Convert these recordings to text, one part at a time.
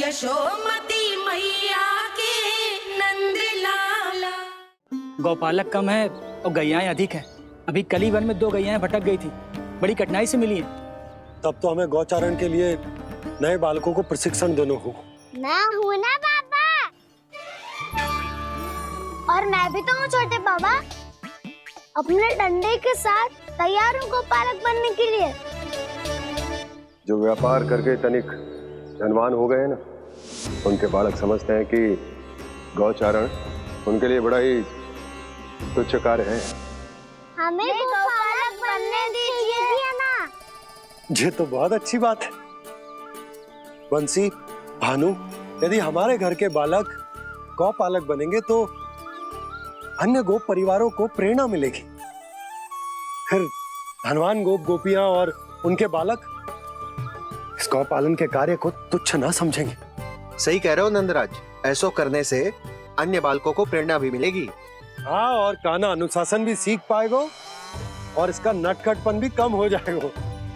यशोमती मैया के नंद लाला। गौपालक कम है और गैयाएं अधिक है। अभी कली वन में 2 गैयाएं भटक गई थी, बड़ी कठिनाई से मिली हैं। तब तो हमें गौचारण के लिए नए बालकों को प्रशिक्षण देना होगा। मैं हूँ ना पापा, और मैं भी तो हूँ छोटे पापा। अपने डंडे के साथ तैयार हूँ गोपालक बनने के लिए। जो व्यापार करके तनिक धनवान हो गए ना, उनके बालक समझते हैं कि गौचारण उनके लिए बड़ा ही तुच्छ कार्य है। हमें गोपालक बनने दीजिए ना। ये तो बहुत अच्छी बात है। बंसी, भानु, यदि हमारे घर के बालक गौपालक बनेंगे तो अन्य गोप परिवारों को प्रेरणा मिलेगी। फिर धनवान गोप गोपियां और उनके बालक इस गौपालन के कार्य को तुच्छ ना समझेंगे। सही कह रहे हो नंदराज, ऐसा करने से अन्य बालकों को प्रेरणा भी मिलेगी। हाँ, और कान्हा अनुशासन भी सीख पाएगा और इसका नटखटपन भी कम हो जाएगा।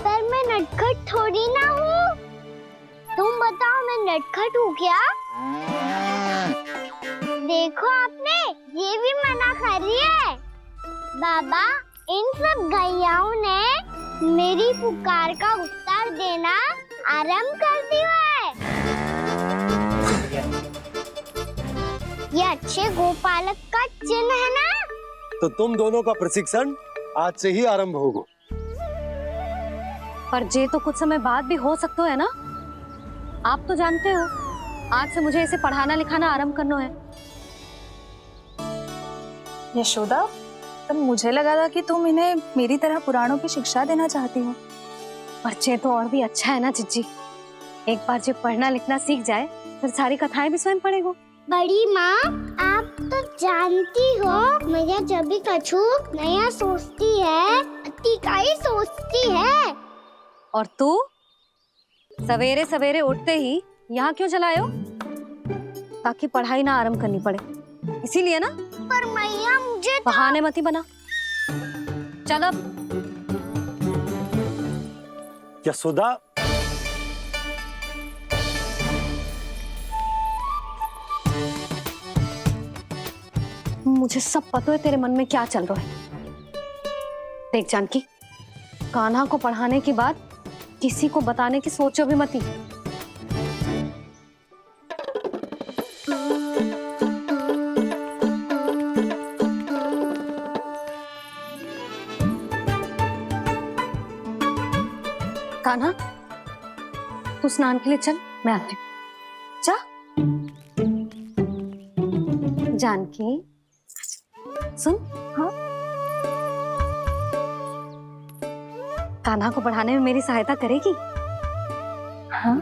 पर मैं नटखट थोड़ी ना हूँ। तुम बताओ मैं नटखट हूँ क्या? देखो आपने ये भी मना कर रही है। बाबा, इन सब गैयाओं ने मेरी पुकार का उत्तर देना आरंभ कर दिया है। ये अच्छे गोपालक का चिन्ह है ना? तो तुम दोनों का प्रशिक्षण आज से ही आरंभ होगा। पर जे तो कुछ समय बाद भी हो सकता है ना। आप तो जानते हो, आज से मुझे इसे पढ़ाना लिखाना आरंभ करना है। यशोदा, तब मुझे लगा था कि तुम इन्हें मेरी तरह पुराणों की शिक्षा देना चाहती हो। पर जे तो और भी अच्छा है ना जिज्जी। एक बार जब पढ़ना लिखना सीख जाए फिर सारी कथाएं भी स्वयं पढ़ेगा। बड़ी माँ, आप तो जानती हो मैया जब भी कछु नया सोचती है, अतिका ही सोचती है। और तू सवेरे सवेरे उठते ही यहाँ क्यों चलाए हो? ताकि पढ़ाई ना आरंभ करनी पड़े, इसीलिए ना। पर मैया मुझे बहाने मती बना। चल अब। यशोदा, मुझे सब पता है तेरे मन में क्या चल रहा है। देख जानकी, कान्हा को पढ़ाने की बात किसी को बताने की सोचो भी मती। कान्हा, तू स्नान के लिए चल, मैं आती हूँ। जा। जानकी, सुन। हाँ, कान्हा को पढ़ाने में मेरी सहायता करेगी? हाँ,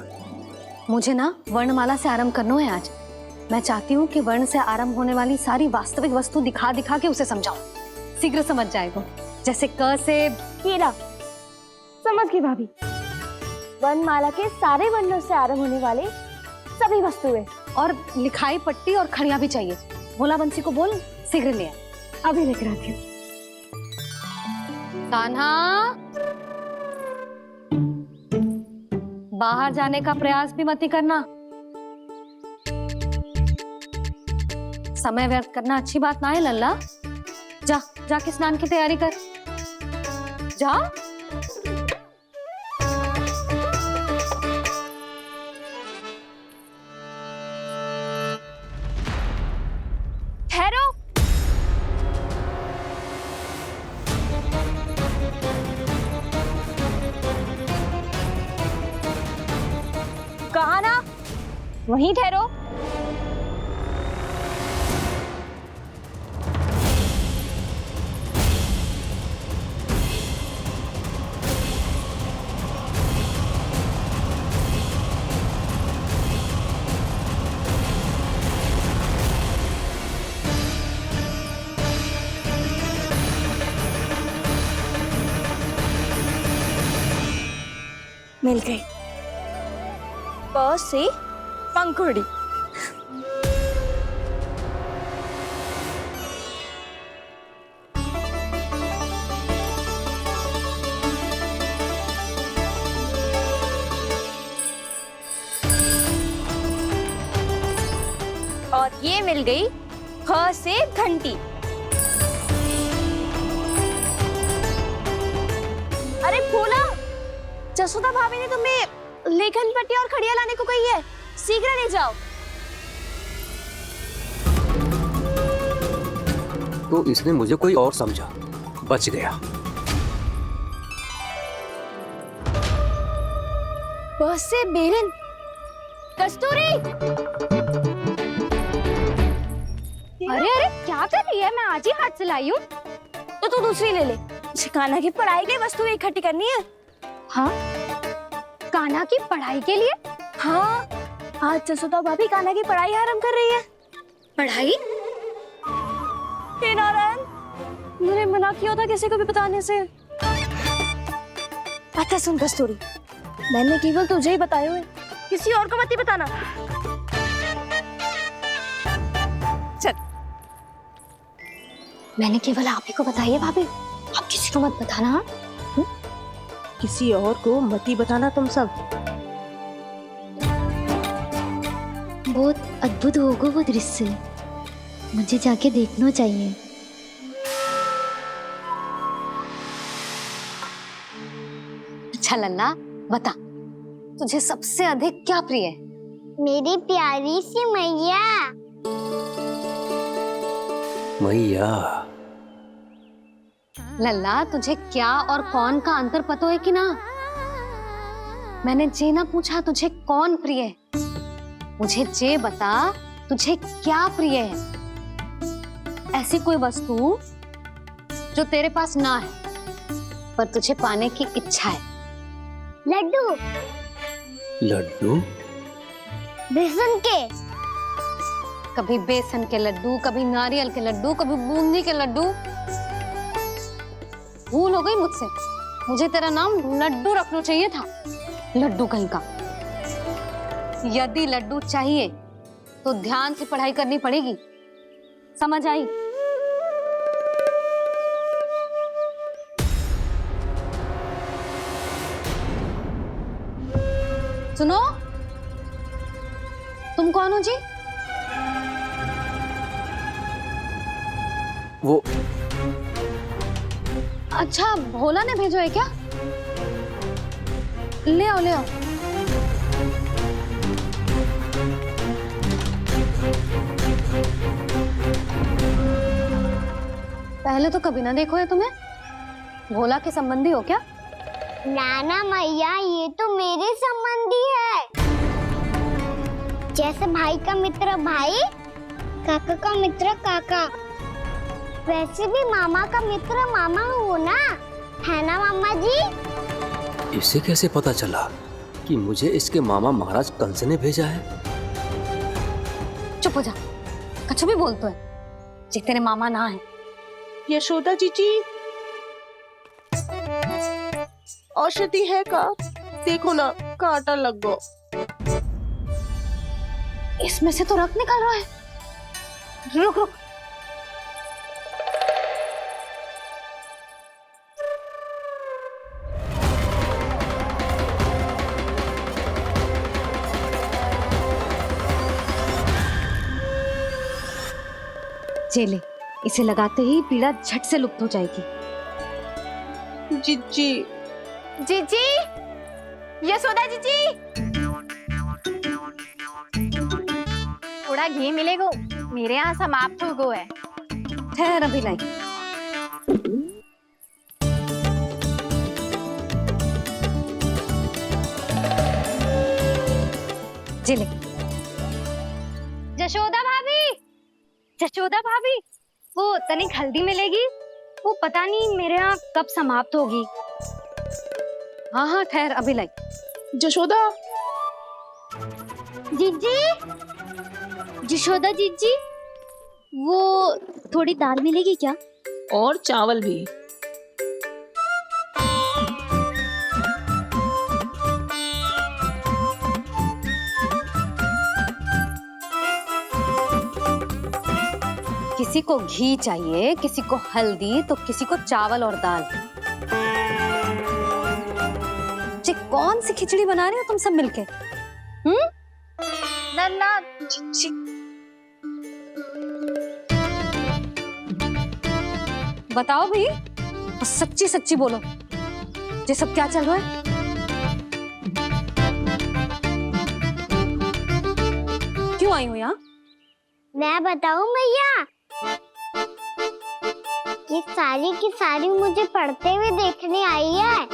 मुझे ना वर्णमाला से आरंभ करना है आज। मैं चाहती हूँ कि वर्ण से आरंभ होने वाली सारी वास्तविक वस्तु दिखा दिखा के उसे समझाऊं। शीघ्र समझ जाएगा। जैसे क से कीड़ा। समझ गई भाभी। वर्णमाला के सारे वर्णों से आरंभ होने वाले सभी वस्तुएं, और लिखाई पट्टी और खड़िया भी चाहिए। भोला बंसी को बोल शीघ्र ले आ। अभी लेकर आती हूँ। कान्हा, बाहर जाने का प्रयास भी मत करना। समय व्यर्थ करना अच्छी बात ना है लल्ला। जा, जाके स्नान की तैयारी कर। जा। ठहरो। कहा ना, वहीं ठहरो। मिल गई। प से पंखुड़ी। और ये मिल गई ख से घंटी। अरे भोला, जसोदा भाभी ने तुम्हें लेखन पट्टी और खड़िया लाने को कही है, शीघ्र ले जाओ। तो इसने मुझे कोई और समझा, बच गया। बस से बेरन। कस्तूरी, अरे अरे क्या कर रही है? मैं आज ही हाथ से लाई हूँ। तो तू दूसरी ले ले। कान्हा की पढ़ाई के लिए वस्तुएं इकट्ठी करनी है। हाँ, कान्हा की पढ़ाई के लिए? हाँ, आज जसोदा भाभी कान्हा की पढ़ाई आरंभ कर रही है। पढ़ाई? हे नारायण, मैंने मना किया था किसी को भी बताने से। अच्छा सुन कस्तूरी, मैंने केवल तुझे ही बताए हुए, किसी और को मत ही बताना। चल। मैंने केवल आप ही को बताई है भाभी, आप किसी को मत बताना। हाँ? किसी और को मत ही बताना तुम सब। बहुत अद्भुत होगा वो दृश्य, मुझे जाके देखना चाहिए। अच्छा लल्ला, बता तुझे सबसे अधिक क्या प्रिय है? मेरी प्यारी सी मैया। मैया। लल्ला, तुझे क्या और कौन का अंतर पता है कि ना? मैंने जे ना पूछा तुझे कौन प्रिय है, मुझे जे बता तुझे क्या प्रिय है। ऐसी कोई वस्तु जो तेरे पास ना है पर तुझे पाने की इच्छा है। लड्डू। लड्डू? बेसन के। कभी बेसन के लड्डू, कभी नारियल के लड्डू, कभी बूंदी के लड्डू। भूल हो गई मुझसे, मुझे तेरा नाम लड्डू रखना चाहिए था। लड्डू कहीं का। यदि लड्डू चाहिए तो ध्यान से पढ़ाई करनी पड़ेगी, समझ आई? सुनो, तुम कौन हो जी? वो अच्छा, भोला ने भेजो है क्या? ले आओ ले आओ। पहले तो कभी ना देखो है तुम्हें। भोला के संबंधी हो क्या? नाना मैया, ये तो मेरे संबंधी है। जैसे भाई का मित्र भाई, काका का मित्र काका, वैसे भी मामा का मित्र मामा हो ना, है ना मामा जी? इसे कैसे पता चला कि मुझे इसके मामा महाराज कंस ने भेजा है? चुप हो जा, कछु भी बोलते है जे तेरे मामा ना है। यशोदा जीजी, औषधि है का? देखो ना, कांटा लग गो। इसमें से तो रक्त निकल रहा है। रुक रुक। चले, इसे लगाते ही पीड़ा झट से लुप्त हो जाएगी। जीजी, जीजी, यशोदा जीजी, थोड़ा घी मिलेगा, मेरे यहाँ समाप्त हो गो है। ठहर अभी लाई। जिले। जशोदा भाभी, जशोदा भाभी, वो तनिक हल्दी मिलेगी? वो पता नहीं मेरे यहाँ कब समाप्त होगी। हाँ हाँ ठहर अभी लाई। जशोदा। जीजी, जशोदा जीजी, वो थोड़ी दाल मिलेगी क्या? और चावल भी। किसी को घी चाहिए, किसी को हल्दी, तो किसी को चावल और दाल। जी कौन सी खिचड़ी बना रहे हो तुम सब मिलके? नन्ना, बताओ भाई, और सच्ची सच्ची बोलो, ये सब क्या चल रहा है? क्यों आई हो यहाँ? मैं बताऊं भैया, ये सारी की सारी मुझे पढ़ते हुए देखने आई है।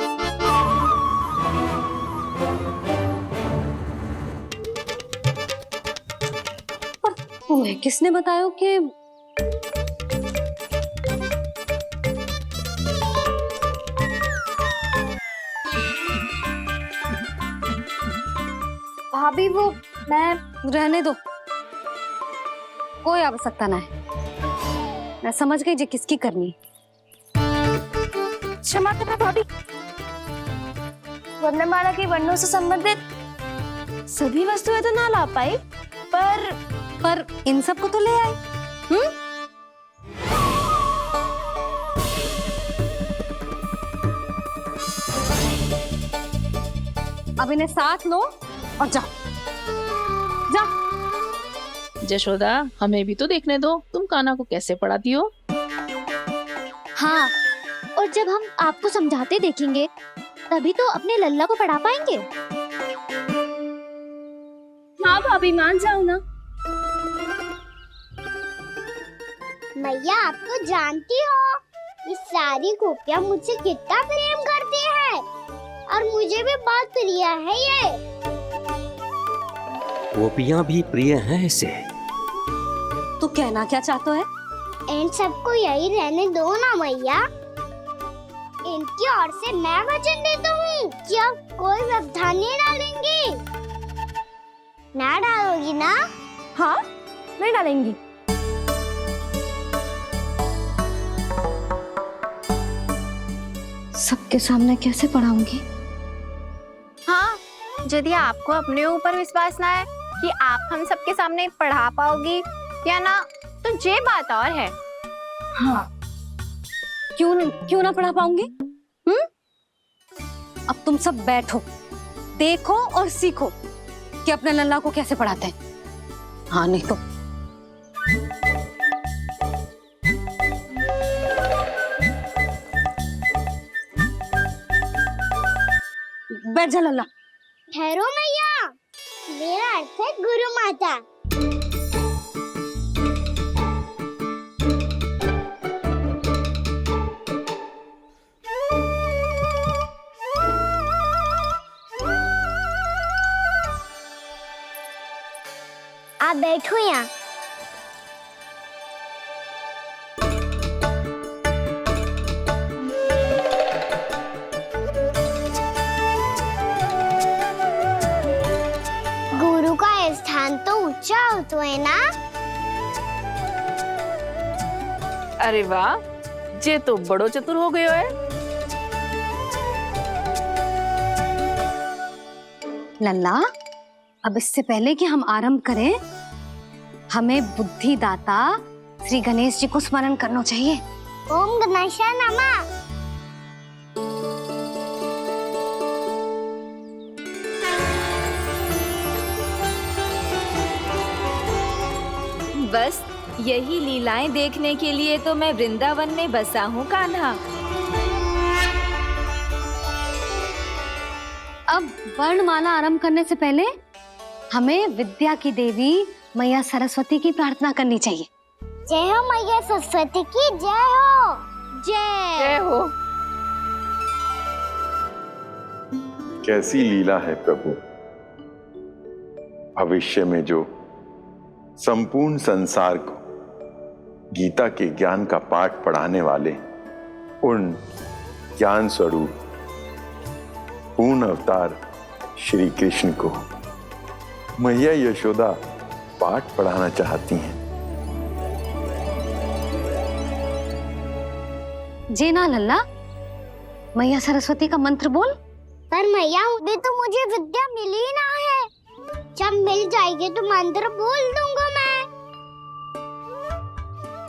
पर तुम्हें किसने बताया कि भाभी वो मैं रहने दो, कोई आवश्यकता ना है। मैं समझ गई जे किसकी करनी है। क्षमा करना भाभी, वर्णमाला के वर्णों से संबंधित सभी वस्तुएं तो ना ला पाई, पर इन सब को तो ले आए। अब इन्हें साथ लो और जाओ। जा। जशोदा, हमें भी तो देखने दो तुम कान्हा को कैसे पढ़ाती हो। हाँ, और जब हम आपको समझाते देखेंगे तभी तो अपने लल्ला को पढ़ा पाएंगे। हाँ भाभी, मान जाओ ना। मैया, आप तो जानती हो ये सारी गोपियां मुझसे कितना प्रेम करती है, और मुझे भी बहुत प्रिय है ये। गोपियां भी प्रिय हैं इसे। तू कहना क्या चाहता है? इन सबको यही रहने दो ना मैया। इनकी ओर से मैं वचन देता हूँ कि अब कोई व्यवधान नहीं डालेंगी। ना डालोगी ना? हाँ, मैं डालेंगी। सबके सामने कैसे पढ़ाऊंगी? हाँ, यदि आपको अपने ऊपर विश्वास ना है कि आप हम सबके सामने पढ़ा पाओगी या ना, तो ये बात और है। हाँ, क्यों ना पढ़ा पाऊंगी? अब तुम सब बैठो, देखो और सीखो कि अपने लल्ला को कैसे पढ़ाते हैं। हाँ, नहीं तो बैठ जा लल्ला। ठहरो मैया, मेरा अर्थ है गुरु माता। आप बैठो यहाँ। गुरु का स्थान तो ऊंचा होता है ना? अरे वाह, जे तो बड़ो चतुर हो गयो है। लल्ला, अब इससे पहले कि हम आरंभ करें, हमें बुद्धिदाता श्री गणेश जी को स्मरण करना चाहिए। ओम गणेशाय नमः। बस यही लीलाएं देखने के लिए तो मैं वृंदावन में बसा हूँ कान्हा। अब वर्णमाला आरंभ करने से पहले हमें विद्या की देवी मैया सरस्वती की प्रार्थना करनी चाहिए। जय हो मैया सरस्वती की जय हो। जय हो। कैसी लीला है प्रभु, भविष्य में जो संपूर्ण संसार को गीता के ज्ञान का पाठ पढ़ाने वाले उन ज्ञान स्वरूप पूर्ण अवतार श्री कृष्ण को मैया यशोदा पाठ पढ़ाना चाहती हैं। जी ना लल्ला, मैया सरस्वती का मंत्र बोल। पर मैया, अभी तो मुझे विद्या मिली ना है। जब मिल जाएगी तो मंत्र बोल दूंगा मैं।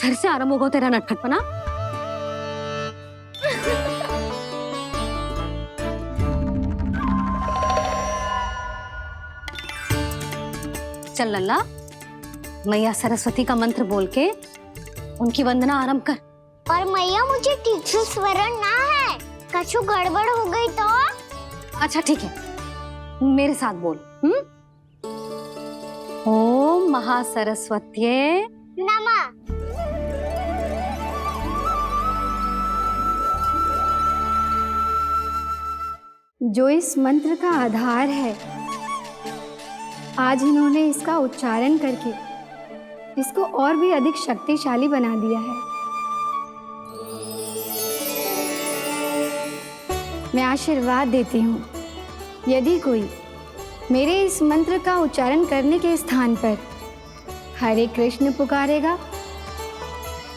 फिर से आरंभ होगा तेरा नटखटपना। चल लल्ला, मैया सरस्वती का मंत्र बोल के उनकी वंदना आरंभ कर। और मैया मुझे ठीक से स्मरण ना है, कछु गड़बड़ हो गई तो? अच्छा ठीक है, मेरे साथ बोल। ओम महासरस्वत्ये नमः। जो इस मंत्र का आधार है, आज इन्होंने इसका उच्चारण करके इसको और भी अधिक शक्तिशाली बना दिया है। मैं आशीर्वाद देती हूँ, यदि कोई मेरे इस मंत्र का उच्चारण करने के स्थान पर हरे कृष्ण पुकारेगा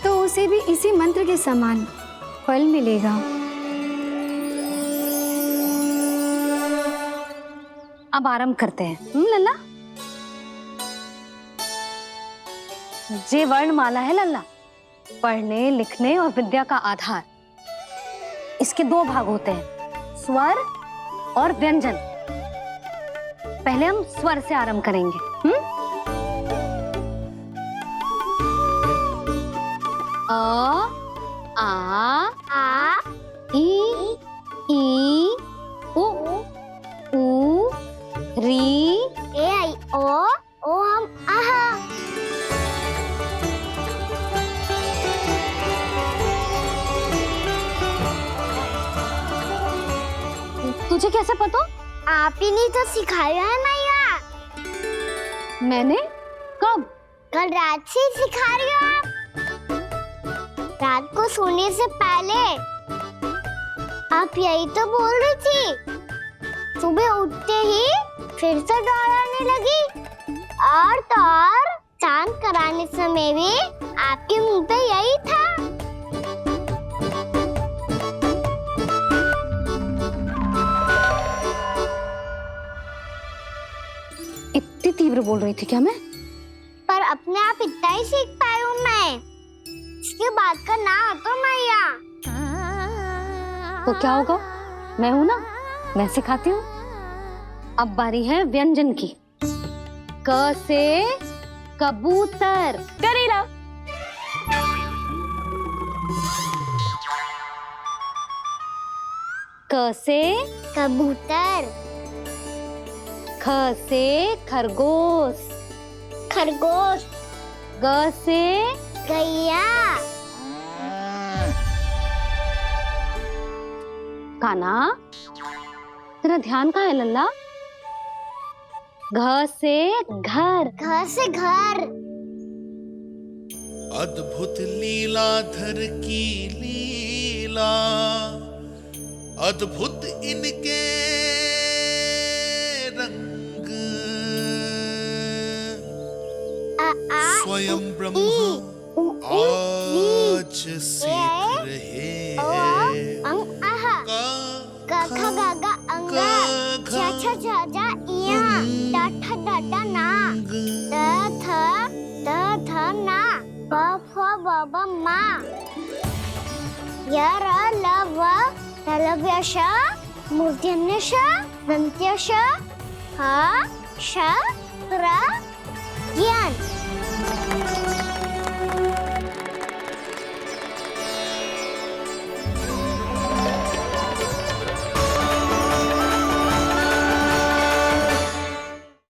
तो उसे भी इसी मंत्र के समान फल मिलेगा। अब आरंभ करते हैं। लल्ला, जे वर्णमाला है लल्ला, पढ़ने लिखने और विद्या का आधार। इसके दो भाग होते हैं, स्वर और व्यंजन। पहले हम स्वर से आरंभ करेंगे। अ, आ, ई, उ, री, ए आई ओ हम आहा। तुझे कैसे पता? आप ही नहीं तो सिखाया है मैया। मैंने? कब? कल रात से सिखा रही हो आप। रात को सोने से पहले आप यही तो बोल रही थी। सुबह उठते ही फिर से दोहराने लगी, और तो और चांद कराने समय भी आपके मुंह पे यही था। इतनी तीव्र बोल रही थी क्या मैं? पर अपने आप इतना ही सीख पाई हूँ मैं। इसके बाद का ना तो मैया। तो क्या होगा? मैं हूं ना, मैं सिखाती हूँ। अब बारी है व्यंजन की। क से कबूतर। करेला। क से कबूतर। ख से खरगोश। खरगोश। ग से गैया। काना, तेरा ध्यान कहाँ है लल्ला? घ से घर। घर से घर। अद्भुत लीलाधर की लीला, अद्भुत इनके रंग, स्वयं ब्रह्मा आज सीख रहे हैं। ग ख ग घ अंग, छ छ झ झ इया, ट ठ ड ड ना, द थ ना, ब फ ब ब मा, य र ल व लव्य श, मूर्धन्य श, दन्त्य श, ह श र ज्ञान।